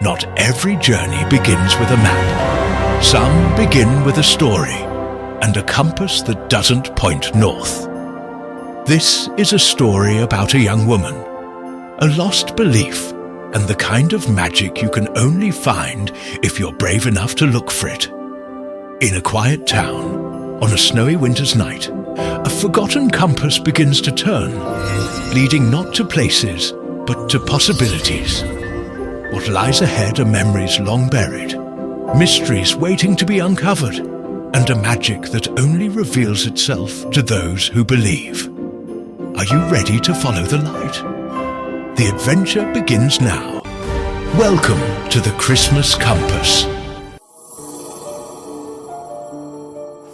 not every journey begins with a map. Some begin with a story and a compass that doesn't point north. This is a story about a young woman, a lost belief, and the kind of magic you can only find if you're brave enough to look for it. In a quiet town, on a snowy winter's night, a forgotten compass begins to turn, leading not to places, but to possibilities. What lies ahead are memories long buried, mysteries waiting to be uncovered, and a magic that only reveals itself to those who believe. Are you ready to follow the light? The adventure begins now. Welcome to the Christmas Compass.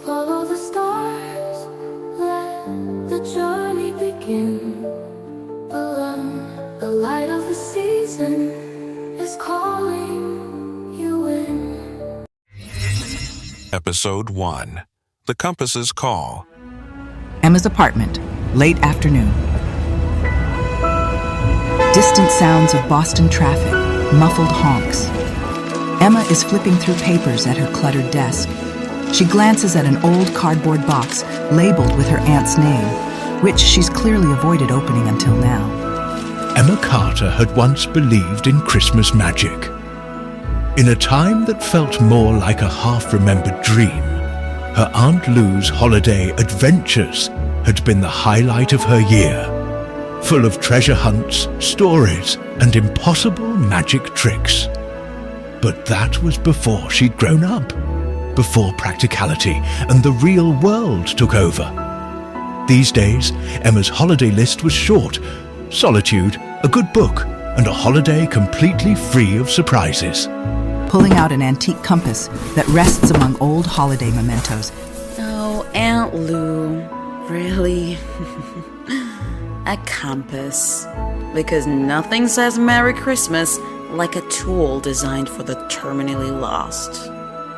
Follow the stars, let the journey begin. The light of the season is calling you in. Episode 1. The Compass's Call. Emma's apartment, late afternoon. Distant sounds of Boston traffic, muffled honks. Emma is flipping through papers at her cluttered desk. She glances at an old cardboard box labeled with her aunt's name, which she's clearly avoided opening until now. Emma Carter had once believed in Christmas magic. In a time that felt more like a half-remembered dream, her Aunt Lou's holiday adventures had been the highlight of her year, full of treasure hunts, stories, and impossible magic tricks. But that was before she'd grown up, before practicality and the real world took over. These days, Emma's holiday list was short: solitude, a good book, and a holiday completely free of surprises. Pulling out an antique compass that rests among old holiday mementos. Oh, Aunt Lou, really? A compass? Because nothing says Merry Christmas like a tool designed for the terminally lost.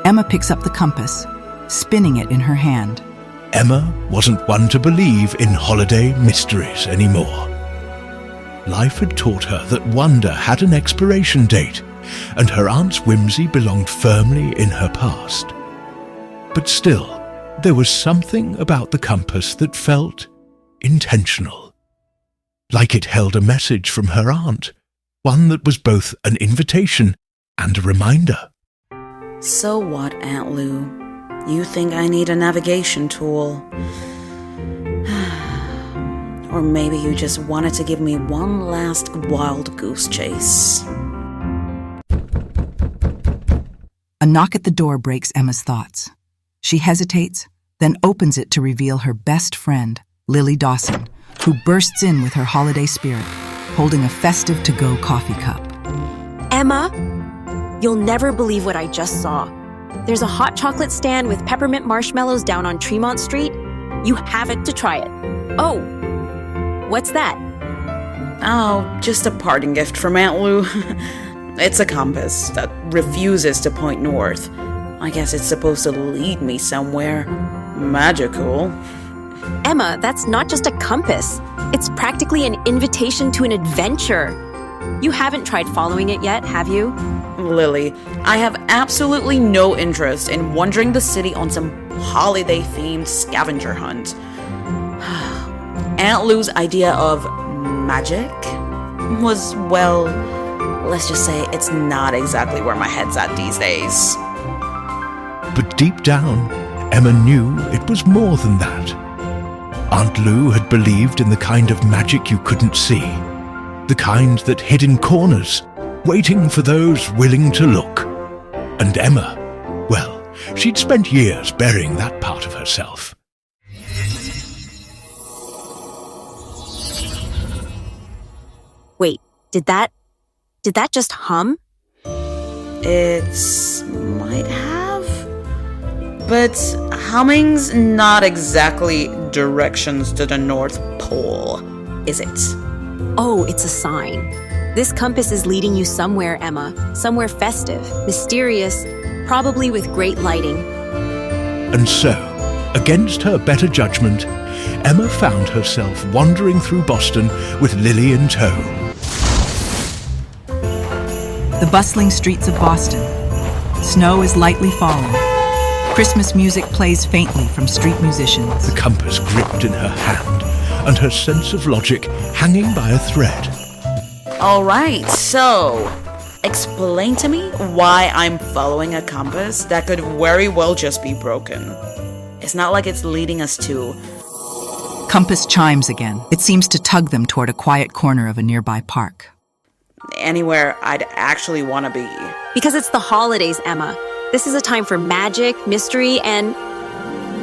Emma picks up the compass, spinning it in her hand. Emma wasn't one to believe in holiday mysteries anymore. Life had taught her that wonder had an expiration date, and her aunt's whimsy belonged firmly in her past. But still, there was something about the compass that felt intentional. Like it held a message from her aunt, one that was both an invitation and a reminder. So what, Aunt Lou? You think I need a navigation tool? Or maybe you just wanted to give me one last wild goose chase. A knock at the door breaks Emma's thoughts. She hesitates, then opens it to reveal her best friend, Lily Dawson, who bursts in with her holiday spirit, holding a festive to-go coffee cup. Emma, you'll never believe what I just saw. There's a hot chocolate stand with peppermint marshmallows down on Tremont Street. You have it to try it. Oh, what's that? Oh, just a parting gift from Aunt Lou. It's a compass that refuses to point north. I guess it's supposed to lead me somewhere magical. Emma, that's not just a compass. It's practically an invitation to an adventure. You haven't tried following it yet, have you? Lily, I have absolutely no interest in wandering the city on some holiday-themed scavenger hunt. Aunt Lou's idea of magic was, well, let's just say it's not exactly where my head's at these days. But deep down, Emma knew it was more than that. Aunt Lou had believed in the kind of magic you couldn't see, the kind that hid in corners, waiting for those willing to look. And Emma, well, she'd spent years burying that part of herself. Wait, did that just hum? It might have, but humming's not exactly directions to the North Pole, is it? Oh, it's a sign. This compass is leading you somewhere, Emma. Somewhere festive, mysterious, probably with great lighting. And so, against her better judgment, Emma found herself wandering through Boston with Lily in tow. The bustling streets of Boston. Snow is lightly falling. Christmas music plays faintly from street musicians. The compass gripped in her hand, and her sense of logic hanging by a thread. Alright, so explain to me why I'm following a compass that could very well just be broken. It's not like it's leading us to... Compass chimes again. It seems to tug them toward a quiet corner of a nearby park. anywhere I'd actually want to be. Because it's the holidays, Emma. This is a time for magic, mystery, and...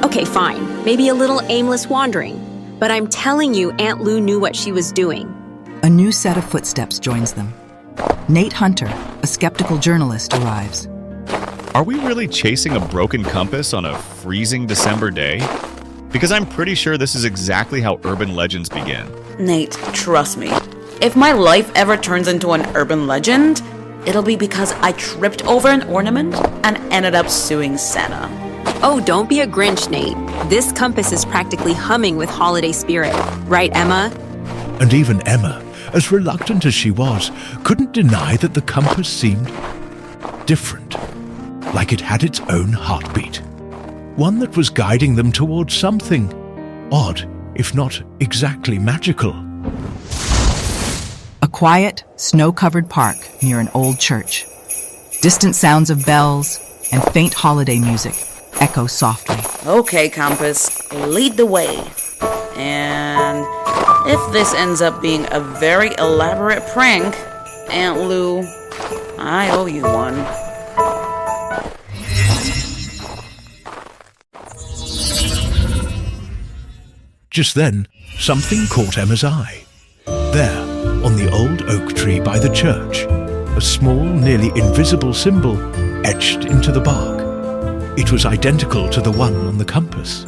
Okay, fine. Maybe a little aimless wandering. But I'm telling you, Aunt Lou knew what she was doing. A new set of footsteps joins them. Nate Hunter, a skeptical journalist, arrives. Are we really chasing a broken compass on a freezing December day? Because I'm pretty sure this is exactly how urban legends begin. Nate, trust me. If my life ever turns into an urban legend, it'll be because I tripped over an ornament and ended up suing Santa. Oh, don't be a Grinch, Nate. This compass is practically humming with holiday spirit. Right, Emma? And even Emma, as reluctant as she was, couldn't deny that the compass seemed different, like it had its own heartbeat. One that was guiding them towards something odd, if not exactly magical. A quiet, snow-covered park near an old church. Distant sounds of bells and faint holiday music echo softly. Okay, compass, lead the way. And if this ends up being a very elaborate prank, Aunt Lou, I owe you one. Just then, something caught Emma's eye. There, on the old oak tree by the church, a small, nearly invisible symbol etched into the bark. It was identical to the one on the compass.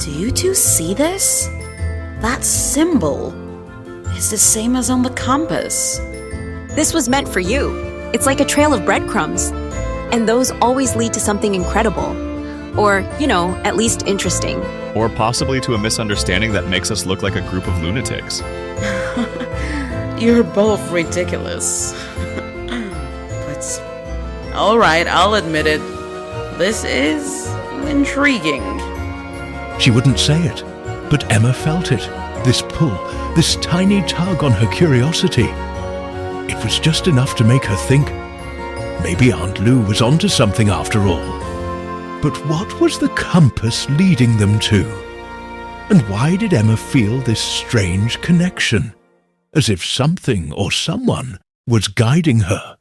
Do you two see this? That symbol is the same as on the compass. This was meant for you. It's like a trail of breadcrumbs. And those always lead to something incredible. Or, at least interesting. Or possibly to a misunderstanding that makes us look like a group of lunatics. You're both ridiculous. But, alright, I'll admit it. This is intriguing. She wouldn't say it, but Emma felt it. This pull, this tiny tug on her curiosity. It was just enough to make her think, maybe Aunt Lou was onto something after all. But what was the compass leading them to? And why did Emma feel this strange connection? As if something or someone was guiding her.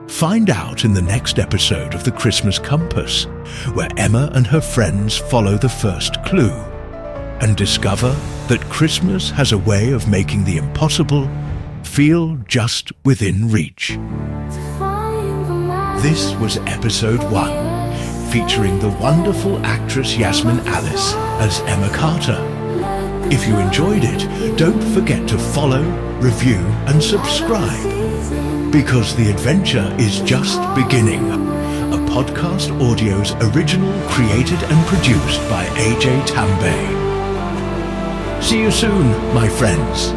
Find out in the next episode of The Christmas Compass, where Emma and her friends follow the first clue and discover that Christmas has a way of making the impossible feel just within reach. This was episode 1, featuring the wonderful actress Yasmine Alice as Emma Carter. If you enjoyed it, don't forget to follow, review, and subscribe. Because the adventure is just beginning. A Podcast Audio's original, created and produced by AJ Tambay. See you soon, my friends.